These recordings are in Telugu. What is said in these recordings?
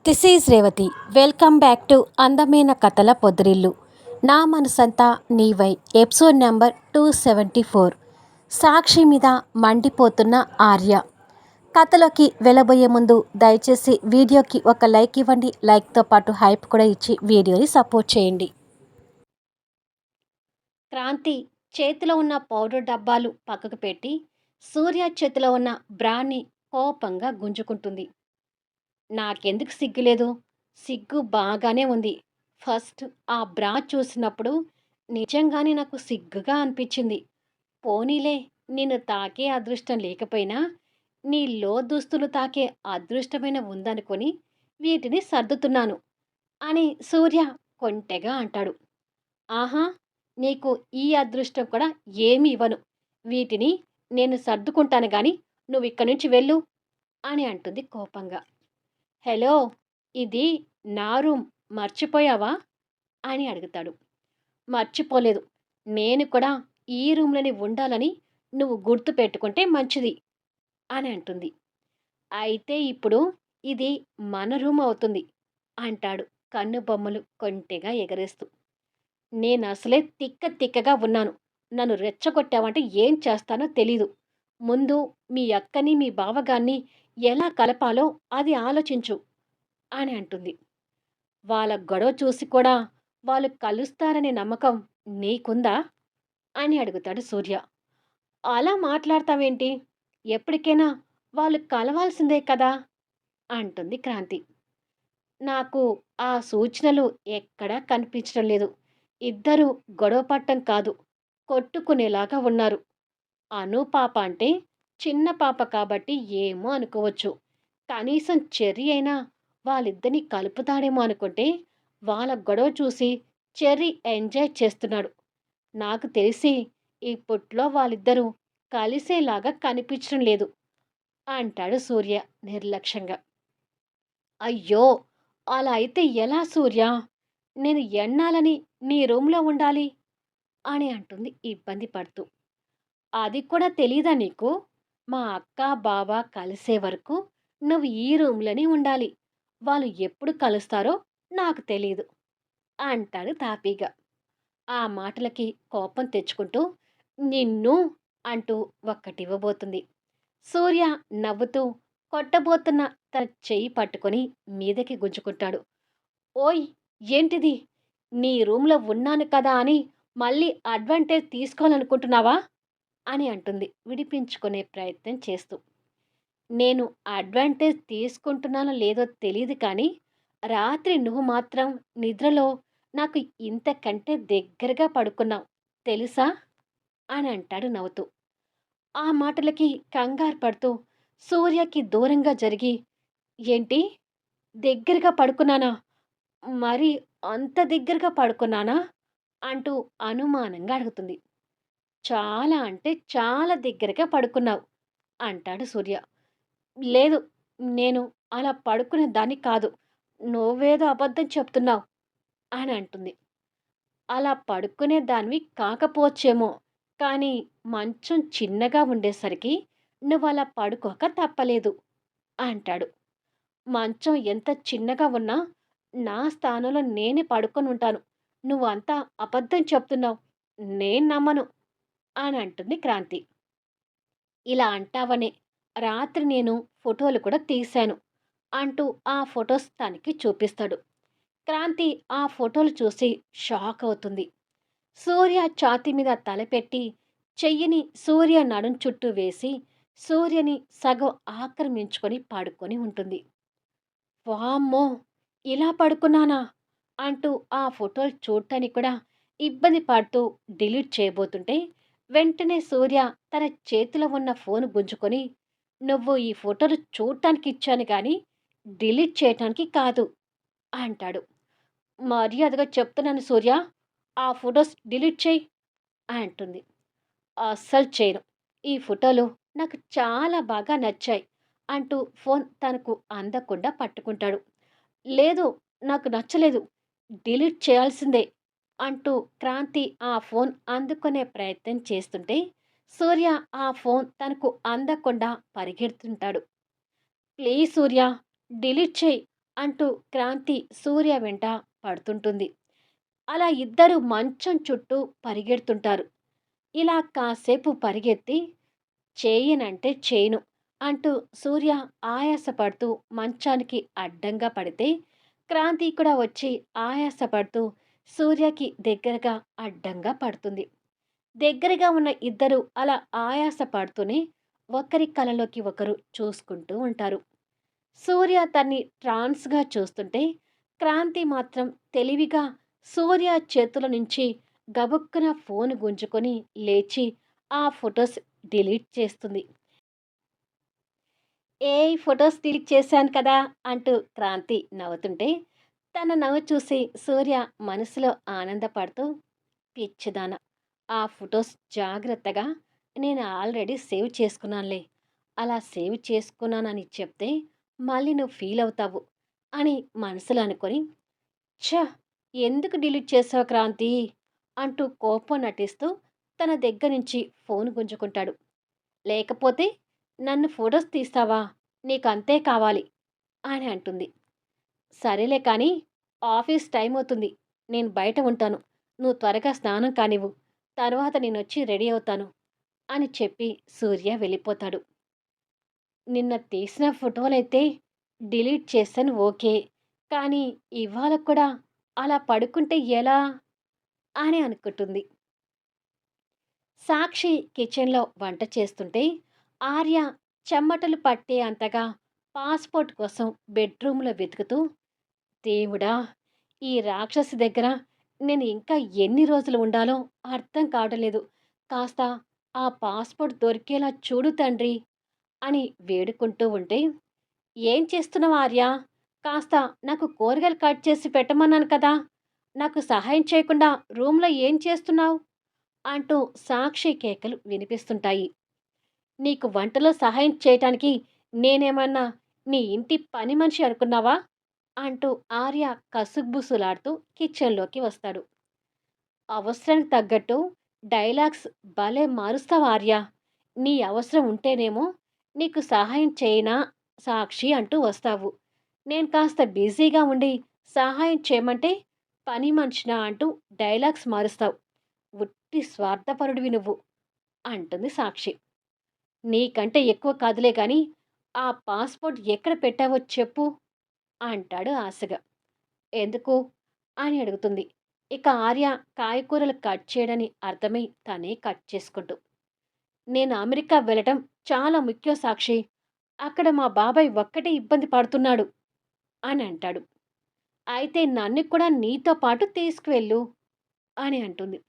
This is Revathi. Welcome back to అందమైన కథల పొదిరిల్లు. నా మనసంతా నీవై. Episode number 274. సాక్షి మీద మండిపోతున్న ఆర్య. కథలోకి వెళ్ళబోయే ముందు దయచేసి వీడియోకి ఒక లైక్ ఇవ్వండి. లైక్తో పాటు హైప్ కూడా ఇచ్చి వీడియోని సపోర్ట్ చేయండి. క్రాంతి చేతిలో ఉన్న పౌడర్ డబ్బాలు పక్కకు పెట్టి సూర్య చేతిలో ఉన్న బ్రాని కోపంగా గుంజుకుంటుంది. నాకెందుకు సిగ్గులేదు? సిగ్గు బాగానే ఉంది. ఫస్ట్ ఆ బ్రా చూసినప్పుడు నిజంగానే నాకు సిగ్గుగా అనిపించింది. పోనీలే, నిన్ను తాకే అదృష్టం లేకపోయినా నీ దుస్తులు తాకే అదృష్టమైన ఉందనుకొని వీటిని సర్దుతున్నాను అని సూర్య కొంటెగా అంటాడు. ఆహా, నీకు ఈ అదృష్టం కూడా ఏమీ ఇవ్వను. వీటిని నేను సర్దుకుంటాను గాని నువ్వు ఇక్కడి నుంచి వెళ్ళు అని అంటుంది కోపంగా. హలో, ఇది నా రూమ్, మర్చిపోయావా అని అడుగుతాడు. మర్చిపోలేదు. నేను కూడా ఈ రూమ్లోనే ఉండాలని నువ్వు గుర్తు పెట్టుకుంటే మంచిది అని అంటుంది. అయితే ఇప్పుడు ఇది మన రూమ్ అవుతుంది అంటాడు కన్ను బొమ్మలు కొంటెగా ఎగరేస్తూ. నేను అసలే తిక్కగా ఉన్నాను. నన్ను రెచ్చగొట్టావంటే ఏం చేస్తానో తెలీదు. ముందు మీ అక్కని మీ బావగాన్ని ఎలా కలపాలో అది ఆలోచించు అని అంటుంది. వాళ్ళ గొడవ చూసి కూడా వాళ్ళు కలుస్తారనే నమ్మకం నీకుందా అని అడుగుతాడు సూర్య. అలా మాట్లాడతావేంటి? ఎప్పటికైనా వాళ్ళు కలవాల్సిందే కదా అంటుంది క్రాంతి. నాకు ఆ సూచనలు ఎక్కడా కనిపించడం లేదు. ఇద్దరు గొడవ పట్టం కాదు, కొట్టుకునేలాగా ఉన్నారు. అను పాప అంటే చిన్న పాప కాబట్టి ఏమో అనుకోవచ్చు. కనీసం చెర్రీ అయినా వాళ్ళిద్దరిని కలుపుతాడేమో అనుకుంటే వాళ్ళ గొడవ చూసి చెర్రీ ఎంజాయ్ చేస్తున్నాడు. నాకు తెలిసి ఇప్పట్లో వాళ్ళిద్దరూ కలిసేలాగా కనిపించడం లేదు అంటాడు సూర్య నిర్లక్ష్యంగా. అయ్యో, అలా అయితే ఎలా సూర్య? నేను ఎన్నాలని నీ రూమ్లో ఉండాలి అని అంటుంది ఇబ్బంది పడుతూ. అది కూడా తెలీదా నీకు? మా అక్క బావ కలిసే వరకు నువ్వు ఈ రూమ్లోనే ఉండాలి. వాళ్ళు ఎప్పుడు కలుస్తారో నాకు తెలీదు అంటాడు తాపీగా. ఆ మాటలకి కోపం తెచ్చుకుంటూ నిన్ను అంటూ ఒక్కటివ్వబోతుంది. సూర్య నవ్వుతూ కొట్టబోతున్న తన చెయ్యి పట్టుకొని మీదకి గుంజుకుంటాడు. ఓయ్, ఏంటిది? నీ రూమ్లో ఉన్నాను కదా అని మళ్ళీ అడ్వాంటేజ్ తీసుకోవాలనుకుంటున్నావా అని అంటుంది విడిపించుకునే ప్రయత్నం చేస్తూ. నేను అడ్వాంటేజ్ తీసుకుంటున్నానో లేదో తెలీదు కానీ రాత్రి నువ్వు మాత్రం నిద్రలో నాకు ఇంతకంటే దగ్గరగా పడుకున్నావు తెలుసా అని అంటాడు నవ్వుతూ. ఆ మాటలకి కంగారు పడుతూ సూర్యకి దూరంగా జరిగి, ఏంటి, దగ్గరగా పడుకున్నానా? మరి అంత దగ్గరగా పడుకున్నానా అంటూ అనుమానంగా అడుగుతుంది. చాలా అంటే చాలా దగ్గరగా పడుకున్నావు అంటాడు సూర్య. లేదు, నేను అలా పడుకునే దాన్ని కాదు. నువ్వేదో అబద్ధం చెప్తున్నావు అని అంటుంది. అలా పడుకునే దానివి కాకపోవచ్చేమో, కానీ మంచం చిన్నగా ఉండేసరికి నువ్వలా పడుకోక తప్పలేదు అంటాడు. మంచం ఎంత చిన్నగా ఉన్నా నా స్థానంలో నేనే పడుకొనుంటాను. నువ్వంతా అబద్ధం చెప్తున్నావు. నేను నమ్మను అని అంటుంది క్రాంతి. ఇలా అంటావనే రాత్రి నేను ఫోటోలు కూడా తీశాను అంటూ ఆ ఫొటోస్ తనకి చూపిస్తాడు. క్రాంతి ఆ ఫోటోలు చూసి షాక్ అవుతుంది. సూర్య ఛాతీ మీద తలపెట్టి చెయ్యిని సూర్య నడుం చుట్టూ వేసి సూర్యని సగం ఆక్రమించుకొని పడుకొని ఉంటుంది. వామ్మో, ఇలా పడుకున్నానా అంటూ ఆ ఫోటోలు చూడటానికి కూడా ఇబ్బంది పడుతూ డిలీట్ చేయబోతుంటే వెంటనే సూర్య తన చేతిలో ఉన్న ఫోన్ గుంజుకొని, నువ్వు ఈ ఫోటోలు చూడటానికి ఇచ్చాను కానీ డిలీట్ చేయటానికి కాదు అంటాడు. మర్యాదగా చెప్తున్నాను సూర్య, ఆ ఫొటోస్ డిలీట్ చేయి అంటుంది. అస్సలు చేయను. ఈ ఫోటోలు నాకు చాలా బాగా నచ్చాయి అంటూ ఫోన్ తనకు అందకుండా పట్టుకుంటాడు. లేదు, నాకు నచ్చలేదు. డిలీట్ చేయాల్సిందే అంటూ క్రాంతి ఆ ఫోన్ అందుకునే ప్రయత్నం చేస్తుంటే సూర్య ఆ ఫోన్ తనకు అందకుండా పరిగెడుతుంటాడు. ప్లీజ్ సూర్య, డిలీట్ చేయి అంటూ క్రాంతి సూర్య వెంట పడుతుంటుంది. అలా ఇద్దరు మంచం చుట్టూ పరిగెడుతుంటారు. ఇలా కాసేపు పరిగెత్తి చేయనంటే చేయను అంటూ సూర్య ఆయాసపడుతూ మంచానికి అడ్డంగా పడితే, క్రాంతి కూడా వచ్చి ఆయాసపడుతూ సూర్యకి దగ్గరగా అడ్డంగా పడుతుంది. దగ్గరగా ఉన్న ఇద్దరు అలా ఆయాస పడుతూనే ఒకరి కలలోకి ఒకరు చూసుకుంటూ ఉంటారు. సూర్య తన్ని ట్రాన్స్‌గా చూస్తుంటే, క్రాంతి మాత్రం తెలివిగా సూర్య చేతుల నుంచి గబుక్కున ఫోను గుంజుకొని లేచి ఆ ఫోటోస్ డిలీట్ చేస్తుంది. ఏయ్! ఫోటోస్ డిలీట్ చేశాను కదా! అంటూ క్రాంతి నవ్వుతుంటే, తన నవ్వు చూసి సూర్య మనసులో ఆనందపడుతూ, పిచ్చిదాన! ఆ ఫోటోస్ జాగ్రత్తగా నేను ఆల్రెడీ సేవ్ చేసుకున్నానులే. అలా సేవ్ చేసుకున్నానని చెప్తే మళ్ళీ నువ్వు ఫీల్ అవుతావు అని మనసులో అనుకొని, ఛ! ఎందుకు డిలీట్ చేశావు క్రాంతి? అంటూ కోపం నటిస్తూ తన దగ్గర నుంచి ఫోన్ గుంజుకుంటాడు. లేకపోతే నన్ను ఫోటోస్ తీస్తావా? నీకంతే కావాలి అని అంటుంది. సరేలే కానీ ఆఫీస్ టైం అవుతుంది. నేను బయట ఉంటాను. నువ్వు త్వరగా స్నానం కానివ్వు. తర్వాత నేనొచ్చి రెడీ అవుతాను అని చెప్పి సూర్య వెళ్ళిపోతాడు. నిన్న తీసిన ఫోటోలైతే డిలీట్ చేశాను ఓకే. కానీ ఇవాళ కూడా అలా పడుకుంటే ఎలా? అని అనుకుంటుంది. సాక్షి కిచెన్‌లో వంట చేస్తుంటే ఆర్య చెమటలు పట్టే అంతగా పాస్‌పోర్ట్ కోసం బెడ్‌రూమ్‌లో వెతుకుతూ, దేవుడా! ఈ రాక్షసి దగ్గర నేను ఇంకా ఎన్ని రోజులు ఉండాలో అర్థం కావడం లేదు. కాస్త ఆ పాస్‌పోర్ట్ దొరికేలా చూడు తండ్రి అని వేడుకుంటూ ఉంటే, ఏం చేస్తున్నావు ఆర్య? కాస్త నాకు కూరగాయలు కట్ చేసి పెట్టమన్నాను కదా! నాకు సహాయం చేయకుండా రూమ్‌లో ఏం చేస్తున్నావు? అంటూ సాక్షి కేకలు వినిపిస్తుంటాయి. నీకు వంటలో సహాయం చేయటానికి నేనేమన్నా నీ ఇంటి పని మనిషి అనుకున్నావా? అంటూ ఆర్య కసుగుబుసులాడుతూ కిచెన్‌లోకి వస్తాడు. అవసరానికి తగ్గట్టు డైలాగ్స్ భలే మారుస్తావు ఆర్య. నీ అవసరం ఉంటేనేమో నీకు సహాయం చేయనా సాక్షి అంటూ వస్తావు. నేను కాస్త బిజీగా ఉండి సహాయం చేయమంటే పని మనిషినా అంటూ డైలాగ్స్ మారుస్తావు. ఉట్టి స్వార్థపరుడివి నువ్వు అంటుంది సాక్షి. నీకంటే ఎక్కువ కాదులే గాని ఆ పాస్‌పోర్ట్ ఎక్కడ పెట్టావో చెప్పు అంటాడు ఆశగా. ఎందుకు? అని అడుగుతుంది. ఇక ఆర్య కాయగూరలు కట్ చేయడని అర్థమై తనే కట్ చేసుకుంటూ. నేను అమెరికా వెళ్ళటం చాలా ముఖ్యం సాక్షి. అక్కడ మా బాబాయ్ ఒక్కటే ఇబ్బంది పడుతున్నాడు అని అంటాడు. అయితే నన్ను కూడా నీతో పాటు తీసుకువెళ్ళు అని అంటుంది.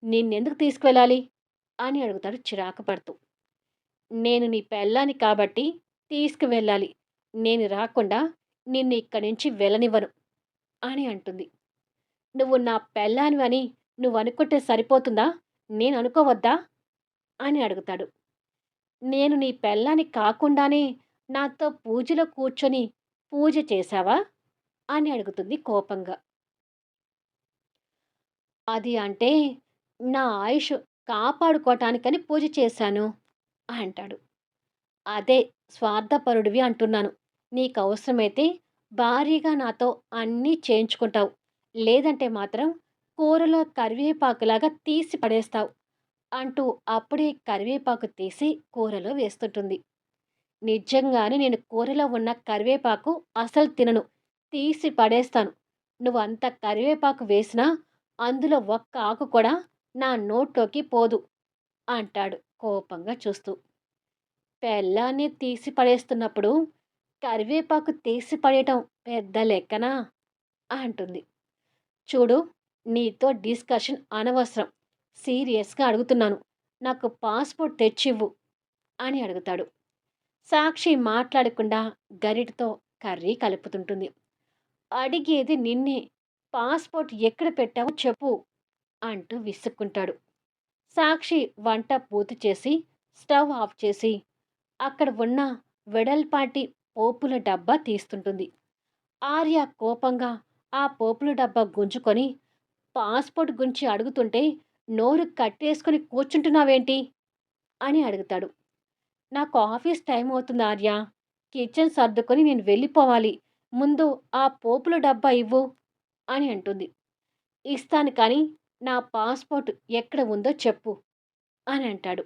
నిన్నెందుకు తీసుకువెళ్ళాలి? అని అడుగుతాడు చిరాకు పడుతూ. నేను నీ పెళ్ళాన్ని కాబట్టి తీసుకువెళ్ళాలి. నేను రాకుండా నిన్ను ఇక్కడి నుంచి వెళ్ళనివ్వను అని అంటుంది. నువ్వు నా పెళ్ళానివని నువ్వనుకుంటే సరిపోతుందా? నేననుకోవద్దా? అని అడుగుతాడు. నేను నీ పెళ్ళాన్ని కాకుండానే నాతో పూజలో కూర్చొని పూజ చేశావా? అని అడుగుతుంది కోపంగా. అది అంటే నా ఆయుష్ కాపాడుకోటానికని పూజ చేశాను అంటాడు. అదే స్వార్థపరుడివి అంటున్నాను. నీకవసరమైతే భారీగా నాతో అన్నీ చేయించుకుంటావు. లేదంటే మాత్రం కూరలో కరివేపాకులాగా తీసి పడేస్తావు అంటూ అప్పుడే కరివేపాకు తీసి కూరలో వేస్తుంటుంది. నిజంగానే నేను కూరలో ఉన్న కరివేపాకు అసలు తినను. తీసి పడేస్తాను. నువ్వంత కరివేపాకు వేసినా అందులో ఒక్క ఆకు కూడా నా నోట్లోకి పోదు అంటాడు కోపంగా చూస్తూ. పెళ్ళాన్ని తీసి పడేస్తున్నప్పుడు కరివేపాకు తీసి పడేయటం పెద్ద లెక్కనా అంటుంది. చూడు, నీతో డిస్కషన్ అనవసరం. సీరియస్‌గా అడుగుతున్నాను. నాకు పాస్‌పోర్ట్ తెచ్చివ్వు అని అడుగుతాడు. సాక్షి మాట్లాడకుండా గరిటెతో కర్రీ కలుపుతుంటుంది. అడిగేది నిన్నే. పాస్‌పోర్ట్ ఎక్కడ పెట్టావో చెప్పు అంటూ విసుక్కుంటాడు. సాక్షి వంట పూర్తి చేసి స్టవ్ ఆఫ్ చేసి అక్కడ ఉన్న వెడల్పాటి పోపుల డబ్బా తీస్తుంటుంది. ఆర్య కోపంగా ఆ పోపుల డబ్బా గుంజుకొని పాస్‌పోర్ట్ గురించి అడుగుతుంటే నోరు కట్టేసుకొని కూర్చుంటున్నావేంటి? అని అడుగుతాడు. నాకు ఆఫీస్ టైం అవుతుంది ఆర్య. కిచెన్ సర్దుకొని నేను వెళ్ళిపోవాలి. ముందు ఆ పోపుల డబ్బా ఇవ్వు అని అంటుంది. ఇస్తాను కానీ నా పాస్‌పోర్ట్ ఎక్కడ ఉందో చెప్పు అని అంటాడు.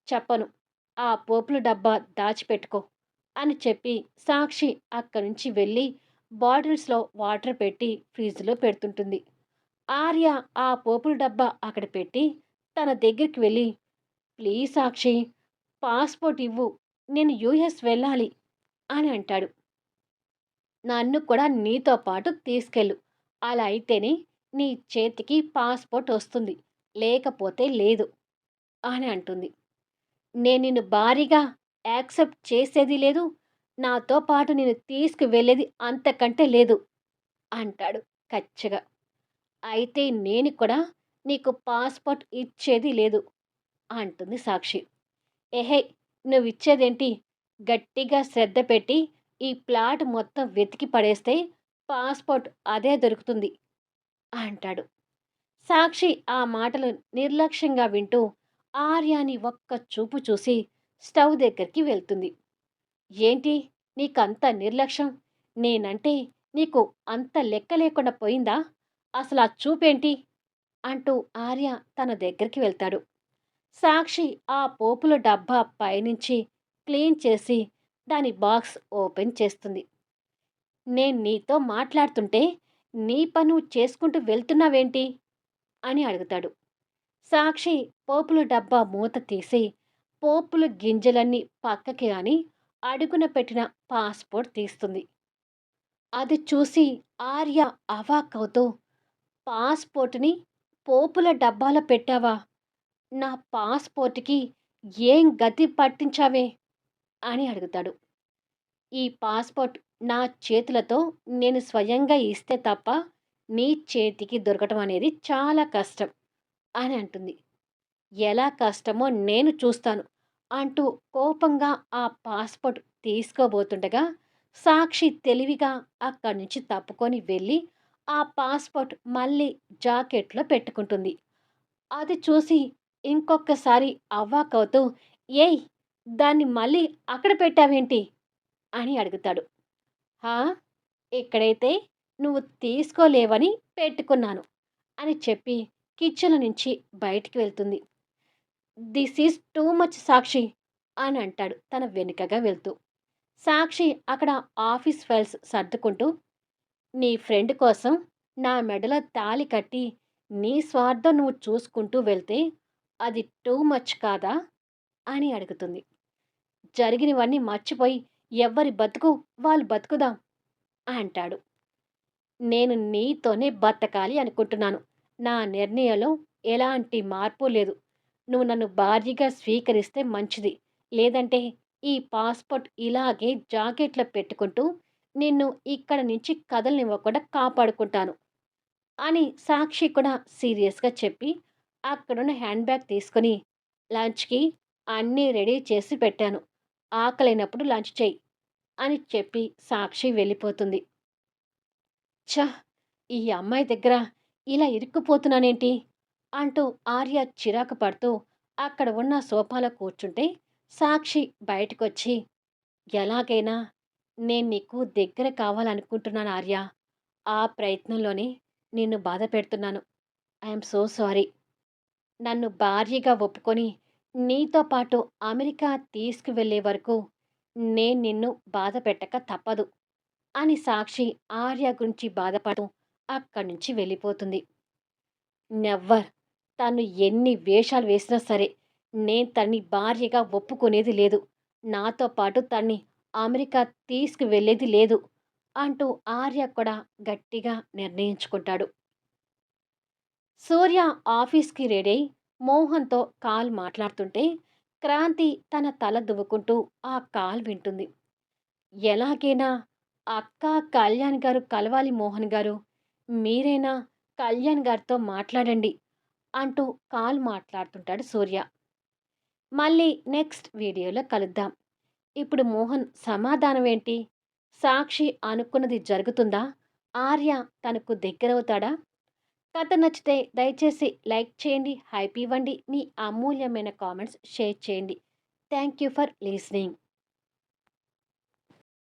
చెప్పను. ఆ పోపుల డబ్బా దాచిపెట్టుకో అని చెప్పి సాక్షి అక్కడి నుంచి వెళ్ళి బాటిల్స్‌లో వాటర్ పెట్టి ఫ్రిడ్జ్‌లో పెడుతుంటుంది. ఆర్య ఆ పోపుల డబ్బా అక్కడ పెట్టి తన దగ్గరికి వెళ్ళి, "ప్లీజ్ సాక్షి, పాస్‌పోర్ట్ ఇవ్వు. నేను యూఎస్ వెళ్ళాలి" అని అంటాడు. "నన్ను కూడా నీతో పాటు తీసుకెళ్ళు. అలా అయితేనే నీ చేతికి పాస్‌పోర్ట్ వస్తుంది. లేకపోతే లేదు" అని అంటుంది. "నేను నిన్ను భారీగా యాక్సెప్ట్ చేసేది లేదు. నాతో పాటు నిన్ను తీసుకువెళ్ళేది అంతకంటే లేదు" అంటాడు కచ్చిగా. "అయితే నేను కూడా నీకు పాస్‌పోర్ట్ ఇచ్చేది లేదు" అంటుంది సాక్షి. "ఎహే! నువ్విచ్చేదేంటి? గట్టిగా శ్రద్ధ పెట్టి ఈ ప్లాట్ మొత్తం వెతికి పడేస్తే పాస్‌పోర్ట్ అదే దొరుకుతుంది" అంటాడు. సాక్షి ఆ మాటలు నిర్లక్ష్యంగా వింటూ ఆర్యాని ఒక్క చూపు చూసి స్టవ్ దగ్గరికి వెళ్తుంది. "ఏంటి నీకంత నిర్లక్ష్యం? నేనంటే నీకు అంత లెక్క లేకుండా పోయిందా? అసలా చూపేంటి?" అంటూ ఆర్య తన దగ్గరికి వెళ్తాడు. సాక్షి ఆ పోపుల డబ్బా పైనుంచి క్లీన్ చేసి దాని బాక్స్ ఓపెన్ చేస్తుంది. "నేను నీతో మాట్లాడుతుంటే నీ పని నువ్వు చేసుకుంటూ వెళ్తున్నావేంటి?" అని అడుగుతాడు. సాక్షి పోపుల డబ్బా మూత తీసి పోపుల గింజలన్నీ పక్కకి అని అడుగున పెట్టిన పాస్‌పోర్ట్ తీస్తుంది. అది చూసి ఆర్య అవాక్కవుతూ, "పాస్‌పోర్ట్‌ని పోపుల డబ్బాలో పెట్టావా? నా పాస్‌పోర్ట్‌కి ఏం గతి పట్టించావే?" అని అడుగుతాడు. "ఈ పాస్‌పోర్ట్ నా చేతులతో నేను స్వయంగా ఇస్తే తప్ప నీ చేతికి దొరకటం అనేది చాలా కష్టం" అని అంటుంది. "ఎలా కష్టమో నేను చూస్తాను" అంటూ కోపంగా ఆ పాస్‌పోర్ట్ తీసుకోబోతుండగా సాక్షి తెలివిగా అక్కడి నుంచి తప్పుకొని వెళ్ళి ఆ పాస్‌పోర్ట్ మళ్ళీ జాకెట్‌లో పెట్టుకుంటుంది. అది చూసి ఇంకొక్కసారి అవాక్కవుతూ, "ఏయ్! దాన్ని మళ్ళీ అక్కడ పెట్టావేంటి?" అని అడుగుతాడు. "హా! ఇక్కడైతే నువ్వు తీసుకోలేవని పెట్టుకున్నాను" అని చెప్పి కిచెన్ నుంచి బయటికి వెళ్తుంది. "దిస్ ఈజ్ టూ మచ్ సాక్షి" అని అంటాడు తన వెనుకగా వెళ్తూ. సాక్షి అక్కడ ఆఫీస్ ఫైల్స్ సర్దుకుంటూ, "నీ ఫ్రెండ్ కోసం నా మెడలో తాళి కట్టి నీ స్వార్థం నువ్వు చూసుకుంటూ వెళ్తే అది టూ మచ్ కాదా?" అని అడుగుతుంది. "జరిగినవన్నీ మర్చిపోయి ఎవ్వరి బతుకు వాళ్ళు బతుకుదాం" అంటాడు. "నేను నీతోనే బతకాలి అనుకుంటున్నాను. నా నిర్ణయంలో ఎలాంటి మార్పు లేదు. నువ్వు నన్ను భార్యగా స్వీకరిస్తే మంచిది. లేదంటే ఈ పాస్‌పోర్ట్ ఇలాగే జాకెట్‌లో పెట్టుకుంటూ నిన్ను ఇక్కడి నుంచి కదలనివ్వకుండా కాపాడుకుంటాను" అని సాక్షి కూడా సీరియస్‌గా చెప్పి అక్కడున్న హ్యాండ్ బ్యాగ్ తీసుకొని, "లంచ్‌కి అన్నీ రెడీ చేసి పెట్టాను. ఆకలైనప్పుడు లంచ్ చెయ్యి" అని చెప్పి సాక్షి వెళ్ళిపోతుంది. ఛ! ఈ అమ్మాయి దగ్గర ఇలా ఇరుక్కుపోతున్నానేంటి? అంటూ ఆర్య చిరాకు పడుతూ అక్కడ ఉన్న సోఫాలో కూర్చుంటే సాక్షి బయటకొచ్చి, "ఎలాగైనా నేను నీకు దగ్గర కావాలనుకుంటున్నాను ఆర్య. ఆ ప్రయత్నంలోనే నిన్ను బాధ పెడుతున్నాను. I'm so sorry. నన్ను భార్యగా ఒప్పుకొని నీతో పాటు అమెరికా తీసుకువెళ్ళే వరకు నేను నిన్ను బాధ పెట్టక తప్పదు" అని సాక్షి ఆర్య గురించి బాధపడుతూ అక్కడి నుంచి వెళ్ళిపోతుంది. నెవ్వర్. తను ఎన్ని వేషాలు వేసినా సరే, నేను తన్ని భార్యగా ఒప్పుకునేది లేదు. నాతో పాటు తన్ని అమెరికా తీసుకువెళ్ళేది లేదు అంటూ ఆర్య కూడా గట్టిగా నిర్ణయించుకుంటాడు. సూర్య ఆఫీస్‌కి రెడీ అయి మోహన్‌తో కాల్ మాట్లాడుతుంటే క్రాంతి తన తల దువ్వుకుంటూ ఆ కాల్ వింటుంది. "ఎలాగైనా అక్క, కళ్యాణ్ గారు కలవాలి మోహన్ గారు. మీరైనా కళ్యాణ్ గారితో మాట్లాడండి" అంటూ కాల్ మాట్లాడుతుంటాడు సూర్య. మళ్ళీ నెక్స్ట్ వీడియోలో కలుద్దాం. ఇప్పుడు మోహన్ సమాధానం ఏంటి? సాక్షి అనుకున్నది జరుగుతుందా? ఆర్య తనకు దగ్గరవుతాడా? కథ నచ్చితే దయచేసి లైక్ చేయండి, హైప్ ఇవ్వండి, మీ అమూల్యమైన కామెంట్స్ షేర్ చేయండి. Thank you for listening.